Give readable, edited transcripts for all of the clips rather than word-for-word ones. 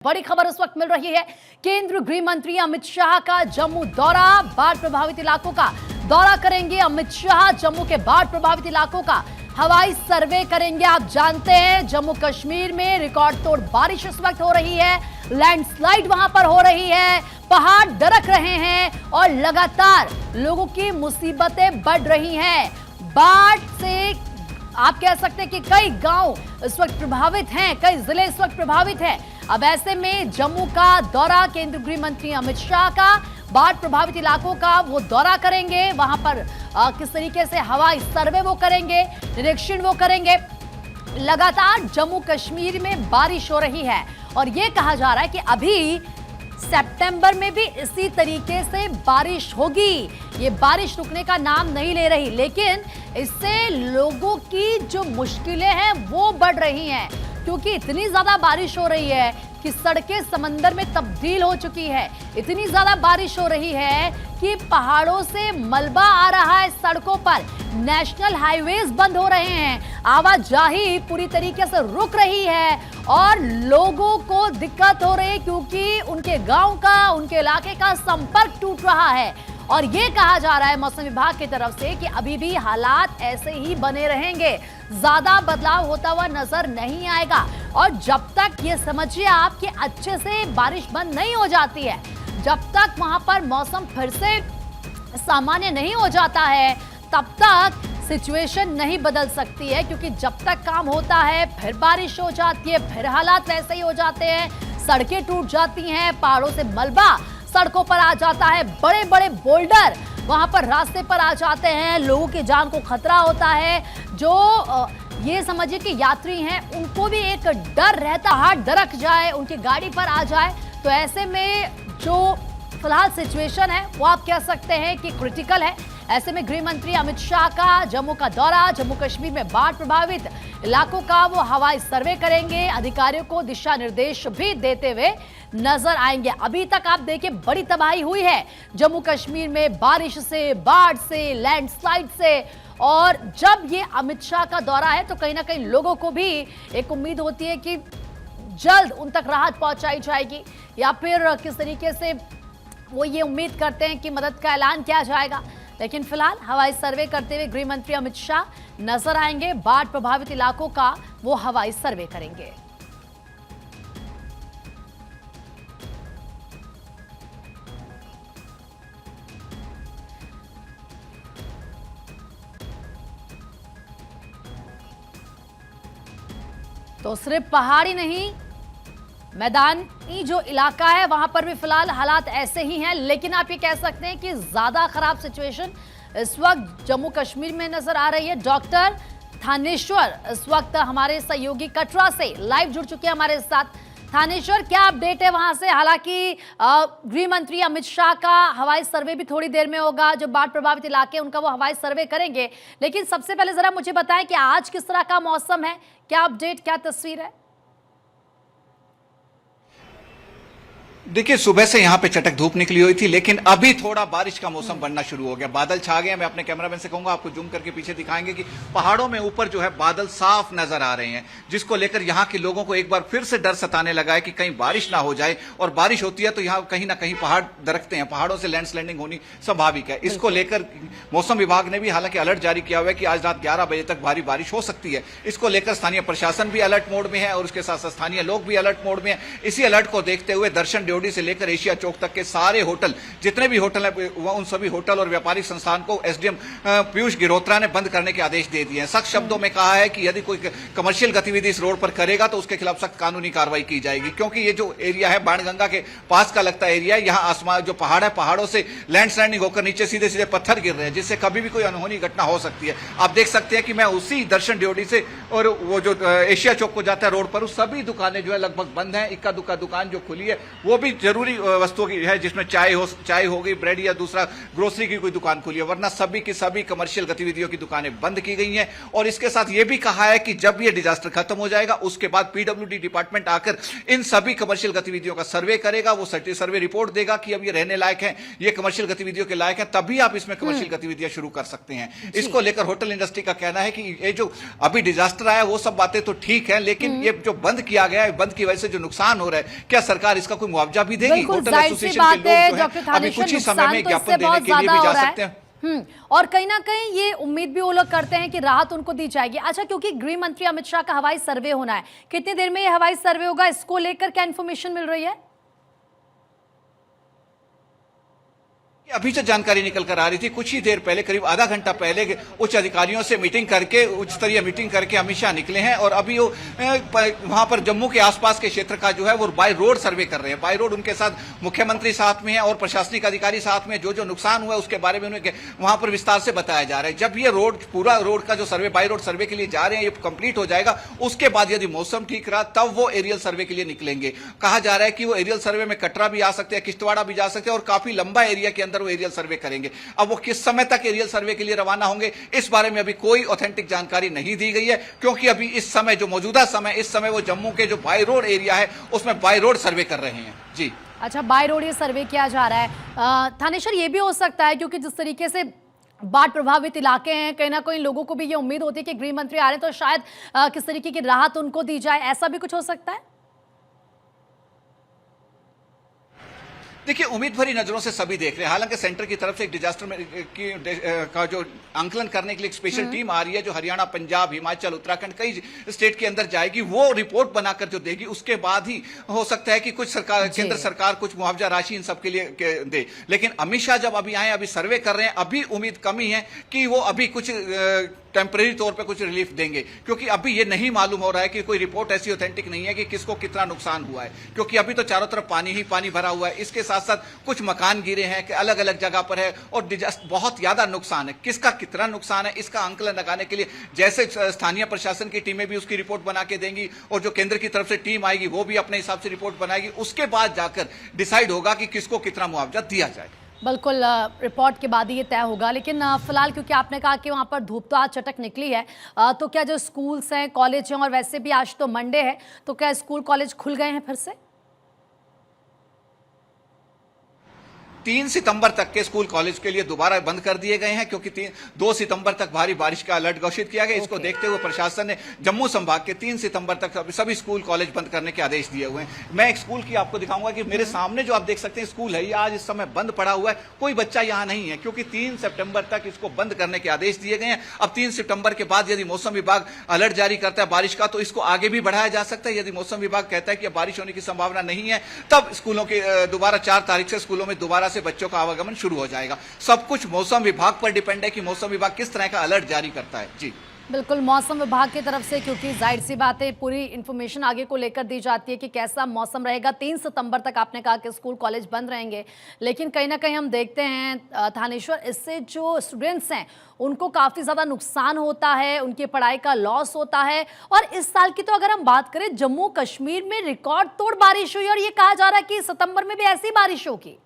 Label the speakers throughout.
Speaker 1: बड़ी खबर इस वक्त मिल रही है। केंद्रीय गृह मंत्री अमित शाह का जम्मू दौरा, बाढ़ प्रभावित इलाकों का दौरा करेंगे। अमित शाह जम्मू के बाढ़ प्रभावित इलाकों का हवाई सर्वे करेंगे। आप जानते हैं जम्मू कश्मीर में रिकॉर्ड तोड़ बारिश इस वक्त हो रही है, लैंडस्लाइड वहां पर हो रही है, पहाड़ दरक रहे हैं और लगातार लोगों की मुसीबतें बढ़ रही हैं। बाढ़ से आप कह सकते हैं कि कई गांव इस वक्त प्रभावित हैं, कई जिले इस वक्त प्रभावित हैं। अब ऐसे में जम्मू का दौरा केंद्रीय गृह मंत्री अमित शाह का, बाढ़ प्रभावित इलाकों का वो दौरा करेंगे। वहां पर किस तरीके से हवाई सर्वे वो करेंगे, निरीक्षण वो करेंगे। लगातार जम्मू कश्मीर में बारिश हो रही है और ये कहा जा रहा है कि अभी सितंबर में भी इसी तरीके से बारिश होगी। ये बारिश रुकने का नाम नहीं ले रही, लेकिन इससे लोगों की जो मुश्किलें हैं वो बढ़ रही हैं, क्योंकि इतनी ज्यादा बारिश हो रही है कि सड़कें समंदर में तब्दील हो चुकी है। इतनी ज्यादा बारिश हो रही है कि पहाड़ों से मलबा आ रहा है सड़कों पर, नेशनल हाईवेज बंद हो रहे हैं, आवाजाही पूरी तरीके से रुक रही है और लोगों को दिक्कत हो रही है क्योंकि उनके गांव का, उनके इलाके का संपर्क टूट रहा है। और ये कहा जा रहा है मौसम विभाग की तरफ से कि अभी भी हालात ऐसे ही बने रहेंगे, ज्यादा बदलाव होता हुआ नजर नहीं आएगा। और जब तक ये समझिए आप कि अच्छे से बारिश बंद नहीं हो जाती है, जब तक वहां पर मौसम फिर से सामान्य नहीं हो जाता है, तब तक सिचुएशन नहीं बदल सकती है। क्योंकि जब तक काम होता है फिर बारिश हो जाती है, फिर हालात वैसे ही हो जाते हैं, सड़कें टूट जाती हैं, पहाड़ों से मलबा सड़कों पर आ जाता है, बड़े बड़े बोल्डर वहां पर रास्ते पर आ जाते हैं, लोगों की जान को खतरा होता है। जो ये समझिए कि यात्री हैं उनको भी एक डर रहता, हाथ दरक जाए, उनकी गाड़ी पर आ जाए। तो ऐसे में जो फिलहाल सिचुएशन है वो आप कह सकते हैं कि क्रिटिकल है। ऐसे में गृह मंत्री अमित शाह का जम्मू का दौरा, जम्मू कश्मीर में बाढ़ प्रभावित इलाकों का वो हवाई सर्वे करेंगे, अधिकारियों को दिशा निर्देश भी देते हुए नजर आएंगे। अभी तक आप देखिए बड़ी तबाही हुई है जम्मू कश्मीर में बारिश से, बाढ़ से, लैंडस्लाइड से। और जब ये अमित शाह का दौरा है तो कहीं ना कहीं लोगों को भी एक उम्मीद होती है कि जल्द उन तक राहत पहुंचाई जाएगी, या फिर किस तरीके से वो ये उम्मीद करते हैं कि मदद का ऐलान किया जाएगा। लेकिन फिलहाल हवाई सर्वे करते हुए गृह मंत्री अमित शाह नजर आएंगे, बाढ़ प्रभावित इलाकों का वो हवाई सर्वे करेंगे। तो सिर्फ पहाड़ी नहीं, मैदानी जो इलाका है वहां पर भी फिलहाल हालात ऐसे ही हैं। लेकिन आप ये कह सकते हैं कि ज्यादा खराब सिचुएशन इस वक्त जम्मू कश्मीर में नजर आ रही है। डॉक्टर थानेश्वर इस वक्त हमारे सहयोगी कटरा से लाइव जुड़ चुके हैं हमारे साथ। थानेश्वर, क्या अपडेट है वहां से? हालांकि गृह मंत्री अमित शाह का हवाई सर्वे भी थोड़ी देर में होगा, जो बाढ़ प्रभावित इलाके उनका वो हवाई सर्वे करेंगे। लेकिन सबसे पहले जरा मुझे बताएं कि आज किस तरह का मौसम है, क्या अपडेट, क्या तस्वीर है?
Speaker 2: देखिए, सुबह से यहाँ पे चटक धूप निकली हुई थी, लेकिन अभी थोड़ा बारिश का मौसम बनना शुरू हो गया, बादल छा गए। मैं अपने कैमरामैन से कहूंगा आपको जूम करके पीछे दिखाएंगे कि पहाड़ों में ऊपर जो है बादल साफ नजर आ रहे हैं, जिसको लेकर यहाँ के लोगों को एक बार फिर से डर सताने लगा है कि कहीं बारिश ना हो जाए। और बारिश होती है तो यहाँ कहीं ना कहीं पहाड़ दरकते हैं, पहाड़ों से लैंडस्लाइडिंग होनी स्वाभाविक है। इसको लेकर मौसम विभाग ने भी हालांकि अलर्ट जारी किया हुआ है कि आज रात 11 बजे तक भारी बारिश हो सकती है। इसको लेकर स्थानीय प्रशासन भी अलर्ट मोड में है और उसके साथ साथ स्थानीय लोग भी अलर्ट मोड में है। इसी अलर्ट को देखते हुए दर्शन ड्योढ़ी से लेकर एशिया चौक तक के सारे होटल, जितने भी होटल हैं, उन सभी होटल और व्यापारिक संस्थान को एसडीएम पीयूष गिरोत्रा ने बंद करने के आदेश दे दिए हैं। सख्त शब्दों में कहा है कि यदि कोई कमर्शियल गतिविधि इस रोड पर करेगा तो उसके खिलाफ सख्त कानूनी कार्रवाई की जाएगी। क्योंकि ये जो एरिया है बाणगंगा के पास का लगता एरिया है, यहाँ आसमान जो पहाड़ है, पहाड़ों से लैंडस्लाइडिंग होकर नीचे सीधे सीधे पत्थर गिर रहे हैं, जिससे कभी भी कोई अनहोनी घटना हो सकती है। आप देख सकते हैं कि मैं उसी दर्शन ड्योढ़ी से और वो जो एशिया चौक को जाता है रोड पर, सभी दुकानें जो है लगभग बंद हैं। इक्का दुक्का दुकान जो खुली है वो भी जरूरी वस्तुओं की है, जिसमें चाय होगी, ब्रेड या दूसरा ग्रोसरी की कोई दुकान खुली है, वरना सभी की सभी कमर्शियल गतिविधियों की दुकानें बंद की गई हैं। और इसके साथ यह भी कहा है कि जब यह डिजास्टर खत्म हो जाएगा उसके बाद पीडब्ल्यूडी डिपार्टमेंट आकर इन सभी कमर्शियल गतिविधियों का सर्वे करेगा, वो सर्वे रिपोर्ट देगा कि अब ये रहने लायक है, ये कमर्शियल गतिविधियों के लायक है, तभी आप इसमें कमर्शियल गतिविधियां शुरू कर सकते हैं। इसको लेकर होटल इंडस्ट्री का कहना है कि ये जो अभी डिजास्टर आया वो सब बातें तो ठीक है, लेकिन ये जो बंद किया गया है, बंद की वजह से जो नुकसान हो रहा है, क्या सरकार इसका कोई मुआवजा भी देगी? होटल एसोसिएशन के लोग जो है अभी कुछ ही समय में ज्ञापन देने के लिए भी जा सकते हैं।
Speaker 1: और कहीं ना कहीं ये उम्मीद भी वो लोग करते हैं कि राहत उनको दी जाएगी। अच्छा, क्योंकि गृह मंत्री अमित शाह का हवाई सर्वे होना है, कितनी देर में ये हवाई सर्वे होगा, इसको लेकर क्या इंफॉर्मेशन मिल रही है?
Speaker 2: अभी जो जानकारी निकल कर आ रही थी कुछ ही देर पहले, करीब आधा घंटा पहले उच्च अधिकारियों से मीटिंग करके, उच्च स्तरीय मीटिंग करके अमित शाह निकले हैं और अभी वो वहां पर जम्मू के आसपास के क्षेत्र का जो है वो बाय रोड सर्वे कर रहे हैं। बाय रोड उनके साथ मुख्यमंत्री साथ में है और प्रशासनिक अधिकारी साथ में, जो जो नुकसान हुआ है उसके बारे में उन्हें वहां पर विस्तार से बताया जा रहा है। जब ये रोड, पूरा रोड का जो सर्वे, बाय रोड सर्वे के लिए जा रहे हैं, ये कंप्लीट हो जाएगा, उसके बाद यदि मौसम ठीक रहा तब वो एरियल सर्वे के लिए निकलेंगे। कहा जा रहा है कि वो एरियल सर्वे में कटरा भी आ सकते हैं, किश्तवाड़ा भी जा सकते हैं और काफी लंबा एरिया के अंदर वो एरियल सर्वे करेंगे। अब वो किस समय तक एरियल सर्वे के लिए रवाना होंगे, इस बारे में अभी कोई ऑथेंटिक जानकारी नहीं दी गई है, क्योंकि अभी इस समय जो मौजूदा समय, इस समय वो जम्मू के जो बाय रोड एरिया है उसमें बाय रोड सर्वे कर रहे हैं। जी
Speaker 1: अच्छा, बाय रोड ये सर्वे किया जा रहा है। थानेश्वर, ये भी हो सकता है क्योंकि जिस तरीके से बाढ़ प्रभावित इलाके हैं, कहीं ना कहीं लोगों को भी ये उम्मीद होती है कि गृह मंत्री आ रहे हैं तो शायद किस तरीके की राहत उनको दी जाए, ऐसा भी कुछ हो सकता है?
Speaker 2: देखिए, उम्मीद भरी नजरों से सभी देख रहे हैं। हालांकि सेंटर की तरफ से एक डिजास्टर में का जो आंकलन करने के लिए एक स्पेशल टीम आ रही है, जो हरियाणा, पंजाब, हिमाचल, उत्तराखंड, कई स्टेट के अंदर जाएगी, वो रिपोर्ट बनाकर जो देगी उसके बाद ही हो सकता है कि कुछ सरकार, केंद्र सरकार कुछ मुआवजा राशि इन सबके लिए दे। लेकिन अमित शाह जब अभी आए, अभी सर्वे कर रहे हैं, अभी उम्मीद कमी है कि वो अभी कुछ टेम्परेरी तौर पे कुछ रिलीफ देंगे, क्योंकि अभी ये नहीं मालूम हो रहा है कि कोई रिपोर्ट ऐसी ऑथेंटिक नहीं है कि किसको कितना नुकसान हुआ है, क्योंकि अभी तो चारों तरफ पानी ही पानी भरा हुआ है। इसके साथ साथ कुछ मकान गिरे हैं कि अलग अलग जगह पर है और बहुत ज्यादा नुकसान है। किसका कितना नुकसान है इसका आंकलन लगाने के लिए जैसे स्थानीय प्रशासन की टीमें भी उसकी रिपोर्ट बना के देंगी और जो केंद्र की तरफ से टीम आएगी वो भी अपने हिसाब से रिपोर्ट बनाएगी, उसके बाद जाकर डिसाइड होगा कि किसको कितना मुआवजा दिया जाए।
Speaker 1: बिल्कुल, रिपोर्ट के बाद ही ये तय होगा। लेकिन फिलहाल क्योंकि आपने कहा कि वहाँ पर धूप तो आज चटक निकली है, तो क्या जो स्कूल्स हैं, कॉलेज हैं, और वैसे भी आज तो मंडे है, तो क्या स्कूल कॉलेज खुल गए हैं फिर से?
Speaker 2: 3 सितंबर तक के स्कूल कॉलेज के लिए दोबारा बंद कर दिए गए हैं, क्योंकि 2 सितंबर तक भारी बारिश का अलर्ट घोषित किया गया। इसको देखते हुए प्रशासन ने जम्मू संभाग के 3 सितंबर तक सभी स्कूल कॉलेज बंद करने के आदेश दिए हुए हैं। मैं एक स्कूल की आपको दिखाऊंगा कि मेरे सामने जो आप देख सकते हैं स्कूल है, ये आज इस समय बंद पड़ा हुआ है, कोई बच्चा यहाँ नहीं है, क्योंकि 3 सितंबर तक इसको बंद करने के आदेश दिए गए हैं। अब 3 सितंबर के बाद यदि मौसम विभाग अलर्ट जारी करता है बारिश का, तो इसको आगे भी बढ़ाया जा सकता है। यदि मौसम विभाग कहता है कि अब बारिश होने की संभावना नहीं है, तब स्कूलों के दोबारा 4 तारीख से स्कूलों में दोबारा से बच्चों का आवागमन शुरू हो जाएगा। सब कुछ मौसम विभाग पर डिपेंड है कि मौसम विभाग किस तरह का अलर्ट जारी करता है। जी
Speaker 1: बिल्कुल, मौसम विभाग की तरफ से क्योंकि जाहिर सी बात है पूरी इन्फॉर्मेशन आगे को लेकर दी जाती है कि कैसा मौसम रहेगा। 3 सितंबर तक आपने कहा कि स्कूल कॉलेज बंद रहेंगे, लेकिन कहीं ना कहीं हम देखते हैं थानेश्वर, इससे जो स्टूडेंट्स हैं उनको काफ़ी ज़्यादा नुकसान होता है, उनकी पढ़ाई का लॉस होता है। और इस साल की तो अगर हम बात करें, जम्मू कश्मीर में रिकॉर्ड तोड़ बारिश हुई और ये कहा जा रहा है कि सितंबर में भी ऐसी बारिश होगी।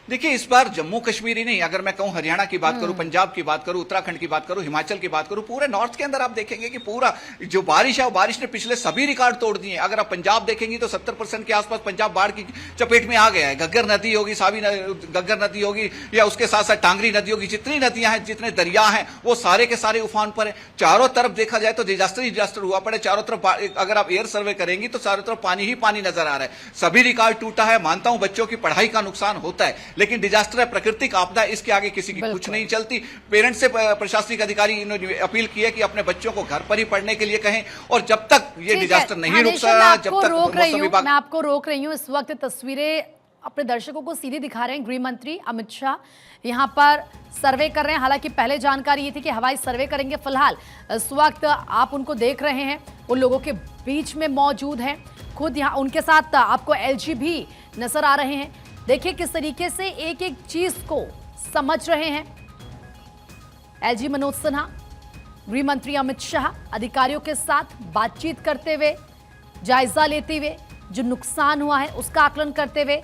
Speaker 2: देखिए, इस बार जम्मू कश्मीर ही नहीं, अगर मैं कहूं हरियाणा की बात करूं, पंजाब की बात करूं, उत्तराखंड की बात करूं, हिमाचल की बात करूं, पूरे नॉर्थ के अंदर आप देखेंगे कि पूरा जो बारिश है वो बारिश ने पिछले सभी रिकॉर्ड तोड़ दिए। अगर आप पंजाब देखेंगे तो 70% के आसपास पंजाब बाढ़ की चपेट में आ गया है। घग्गर नदी होगी, घग्गर नदी होगी, या उसके साथ साथ टांगरी नदी होगी, जितनी नदियां हैं, जितने दरिया हैं, वो सारे के सारे उफान पर है। चारों तरफ देखा जाए तो डिजास्टर हुआ पड़े। चारों तरफ अगर आप एयर सर्वे करेंगी तो चारों तरफ पानी ही पानी नजर आ रहा है। सभी रिकॉर्ड टूटा है। मानता हूं बच्चों की पढ़ाई का नुकसान होता है, लेकिन डिजास्टर है, प्राकृतिक आपदा, इसके आगे किसी की कुछ नहीं चलती। पेरेंट्स से प्रशासनिक अधिकारी इन्होंने अपील की है कि अपने बच्चों को घर पर ही पढ़ने के लिए कहें, और जब तक ये डिजास्टर नहीं रुकता, जब तक मौसम विभाग।
Speaker 1: मैं आपको रोक रही हूं। इस वक्त तस्वीरें अपने दर्शकों को सीधी दिखा रहे हैं गृह मंत्री अमित शाह, यहां पर सर्वे कर रहे हैं। हालांकि पहले जानकारी ये थी कि हवाई सर्वे करेंगे, फिलहाल इस वक्त आप उनको देख रहे हैं, उन लोगों के बीच में मौजूद हैं। खुद यहाँ उनके साथ आपको एलजी भी नजर आ रहे हैं। देखिए किस तरीके से एक एक चीज को समझ रहे हैं एलजी मनोज सिन्हा। गृह मंत्री अमित शाह अधिकारियों के साथ बातचीत करते हुए जायजा लेते हुए जो नुकसान हुआ है उसका आकलन करते हुए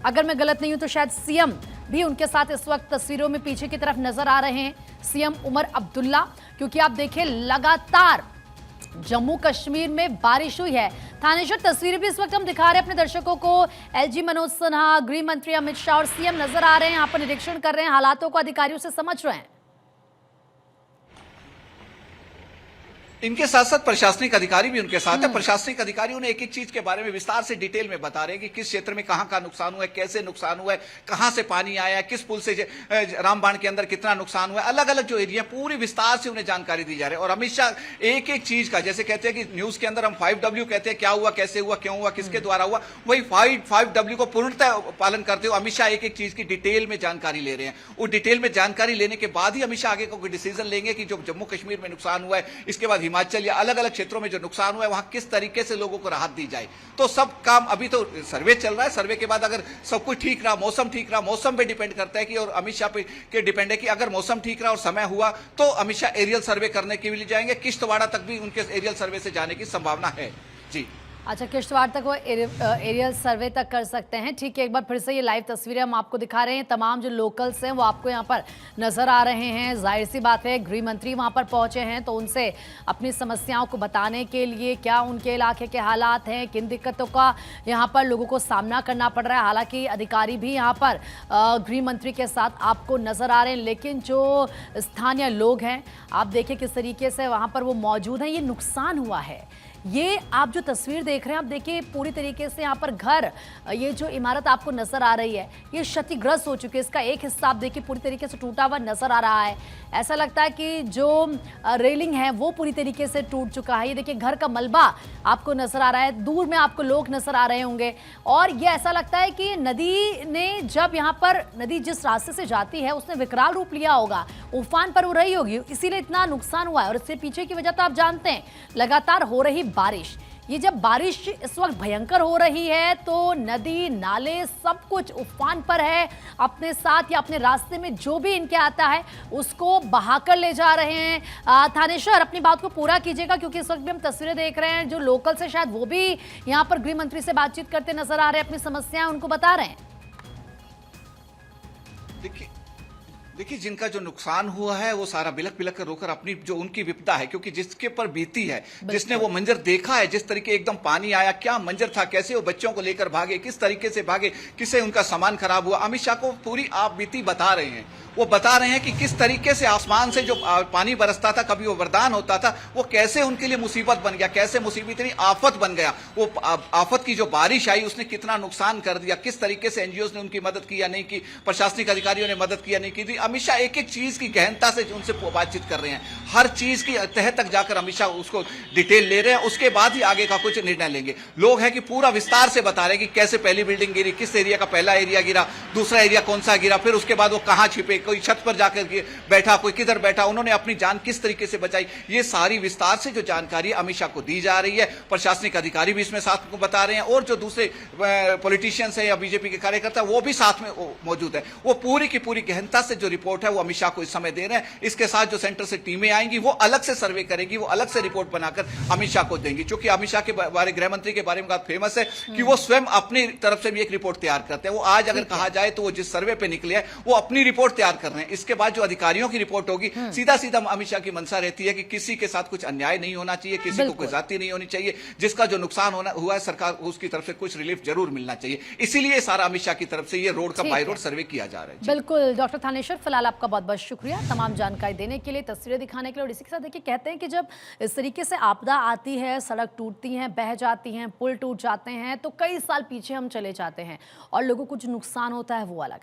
Speaker 1: अगर मैं गलत नहीं हूं तो शायद सीएम भी उनके साथ इस वक्त तस्वीरों में पीछे की तरफ नजर आ रहे हैं, सीएम उमर अब्दुल्ला, क्योंकि आप देखें लगातार जम्मू कश्मीर में बारिश हुई है। थानेश्वर, तस्वीरें भी इस वक्त हम दिखा रहे हैं अपने दर्शकों को। एलजी मनोज सिन्हा, गृह मंत्री अमित शाह और सीएम नजर आ रहे हैं, यहाँ पर निरीक्षण कर रहे हैं, हालातों को अधिकारियों से समझ रहे हैं।
Speaker 2: इनके साथ साथ प्रशासनिक अधिकारी भी उनके साथ है। प्रशासनिक अधिकारियों ने एक एक चीज के बारे में विस्तार से डिटेल में बता रहे हैं कि किस क्षेत्र में कहां का नुकसान हुआ है, कैसे नुकसान हुआ है, कहां से पानी आया है, किस पुल से रामबाण के अंदर कितना नुकसान हुआ है, अलग अलग जो एरिया पूरी विस्तार से उन्हें जानकारी दी जा रही है। और अमित शाह एक एक चीज का, जैसे कहते हैं कि न्यूज के अंदर हम 5W कहते हैं, क्या हुआ, कैसे हुआ, क्यों हुआ, किसके द्वारा हुआ, वही 5W को पूर्णतः पालन करते हुए अमित शाह एक एक चीज की डिटेल में जानकारी ले रहे हैं। वो डिटेल में जानकारी लेने के बाद ही अमित शाह आगे कोई डिसीजन लेंगे कि जो जम्मू कश्मीर में नुकसान हुआ है, इसके बाद हिमाचल या अलग अलग क्षेत्रों में जो नुकसान हुआ है वहां किस तरीके से लोगों को राहत दी जाए। तो सब काम अभी तो सर्वे चल रहा है, सर्वे के बाद अगर सब कुछ ठीक रहा, मौसम ठीक रहा, मौसम पे डिपेंड करता है कि, और अमित शाह पे के डिपेंड है कि अगर मौसम ठीक रहा और समय हुआ तो अमित शाह एरियल सर्वे करने के लिए जाएंगे। किश्तवाड़ा तक भी उनके एरियल सर्वे से जाने की संभावना है। जी
Speaker 1: अच्छा, किश्तवाड़ तक वो एरियल सर्वे तक कर सकते हैं। ठीक है, एक बार फिर से ये लाइव तस्वीरें हम आपको दिखा रहे हैं। तमाम जो लोकल्स हैं वो आपको यहाँ पर नजर आ रहे हैं। जाहिर सी बात है, गृह मंत्री वहाँ पर पहुंचे हैं तो उनसे अपनी समस्याओं को बताने के लिए, क्या उनके इलाके के हालात हैं, किन दिक्कतों का यहाँ पर लोगों को सामना करना पड़ रहा है। हालांकि अधिकारी भी यहाँ पर गृह मंत्री के साथ आपको नजर आ रहे हैं, लेकिन जो स्थानीय लोग हैं आप देखिए किस तरीके से वहाँ पर वो मौजूद हैं। ये नुकसान हुआ है, ये आप जो तस्वीर देख रहे हैं, आप देखिए पूरी तरीके से यहाँ पर घर, ये जो इमारत आपको नजर आ रही है ये क्षतिग्रस्त हो चुकी है। इसका एक हिस्सा आप देखिए पूरी तरीके से टूटा हुआ नजर आ रहा है। ऐसा लगता है कि जो रेलिंग है वो पूरी तरीके से टूट चुका है। ये देखिए घर का मलबा आपको नजर आ रहा है, दूर में आपको लोग नजर आ रहे होंगे। और ये ऐसा लगता है कि नदी ने जब यहाँ पर, नदी जिस रास्ते से जाती है उसने विकराल रूप लिया होगा, उफान पर वो रही होगी, इसीलिए इतना नुकसान हुआ है। और इससे पीछे की वजह तो आप जानते हैं, लगातार हो रही बारिश। ये जब बारिश इस वक्त भयंकर हो रही है तो नदी नाले सब कुछ उफान पर है। अपने साथ या अपने रास्ते में जो भी इनके आता है उसको बहाकर ले जा रहे हैं। थानेश्वर, अपनी बात को पूरा कीजिएगा क्योंकि इस वक्त भी हम तस्वीरें देख रहे हैं, जो लोकल से शायद वो भी यहाँ पर गृह मंत्री से बातचीत करते नजर आ रहे हैं, अपनी समस्याएं उनको बता रहे हैं।
Speaker 2: देखिए जिनका जो नुकसान हुआ है वो सारा बिलख बिलख कर रोकर अपनी जो उनकी विपदा है, क्योंकि जिसके पर बीती है, जिसने वो मंजर देखा है, जिस तरीके एकदम पानी आया, क्या मंजर था, कैसे वो बच्चों को लेकर भागे, किस तरीके से भागे, किससे उनका सामान खराब हुआ। अमित शाह को पूरी आप बीती बता रहे हैं। वो बता रहे हैं कि किस तरीके से आसमान से जो पानी बरसता था, कभी वो वरदान होता था, वो कैसे उनके लिए मुसीबत बन गया, कैसे मुसीबत इतनी आफत बन गया। वो आफत की जो बारिश आई उसने कितना नुकसान कर दिया, किस तरीके से एनजीओ ने उनकी मदद की या नहीं की, प्रशासनिक अधिकारियों ने मदद की या नहीं की। अमित शाह एक एक चीज की गहनता से उनसे बातचीत कर रहे हैं, हर चीज की तह तक जाकर अमित शाह उसको डिटेल ले रहे हैं, उसके बाद ही आगे का कुछ निर्णय लेंगे। लोग हैं कि पूरा विस्तार से बता रहे हैं कि कैसे पहली बिल्डिंग गिरी, किस एरिया का पहला एरिया गिरा, दूसरा एरिया कौन सा गिरा, फिर उसके बाद वो कहां छिपे, कोई छत पर जाकर बैठा, कोई किधर बैठा, उन्होंने अपनी जान किस तरीके से बचाई। ये सारी विस्तार से जो जानकारी अमित शाह को दी जा रही है, प्रशासनिक अधिकारी भी इसमें साथ को बता रहे हैं और जो दूसरे पॉलिटिशियंस हैं या बीजेपी के कार्यकर्ता वो भी साथ में मौजूद है। वो पूरी की पूरी गहनता से जो रिपोर्ट है वो अमित शाह को इस समय दे रहे हैं। इसके साथ जो सेंटर से टीमें आएंगी वो अलग से सर्वे करेगी, वो अलग से रिपोर्ट बनाकर अमित शाह को देंगी। क्योंकि अमित शाह के बारे, गृह मंत्री के बारे में बात फेमस है कि वो स्वयं अपनी तरफ से भी एक रिपोर्ट तैयार करते हैं। वो आज अगर कहा जाए तो वो जिस सर्वे पे निकले हैं वो अपनी रिपोर्ट तैयार कर रहे हैं। इसके बाद जो अधिकारियों की रिपोर्ट होगी, सीधा सीधा अमित शाह की मंशा रहती है कि किसी के साथ कुछ अन्याय नहीं होना चाहिए, किसी को कोई जाति नहीं होनी चाहिए, जिसका जो नुकसान हुआ है सरकार उसकी तरफ से कुछ रिलीफ जरूर मिलना चाहिए। इसीलिए सारा अमित शाह की तरफ से ये रोड का बाय रोड सर्वे किया जा रहा है।
Speaker 1: बिल्कुल डॉक्टर थानेश्वर, फिलहाल आपका बहुत बहुत शुक्रिया तमाम जानकारी देने के लिए, तस्वीरें दिखाने के लिए। और इसी के साथ देखिए, कहते हैं कि जब इस तरीके से आपदा आती है, सड़क टूटती हैं, बह जाती हैं, पुल टूट जाते हैं, तो कई साल पीछे हम चले जाते हैं और लोगों को जो नुकसान होता है वो अलग।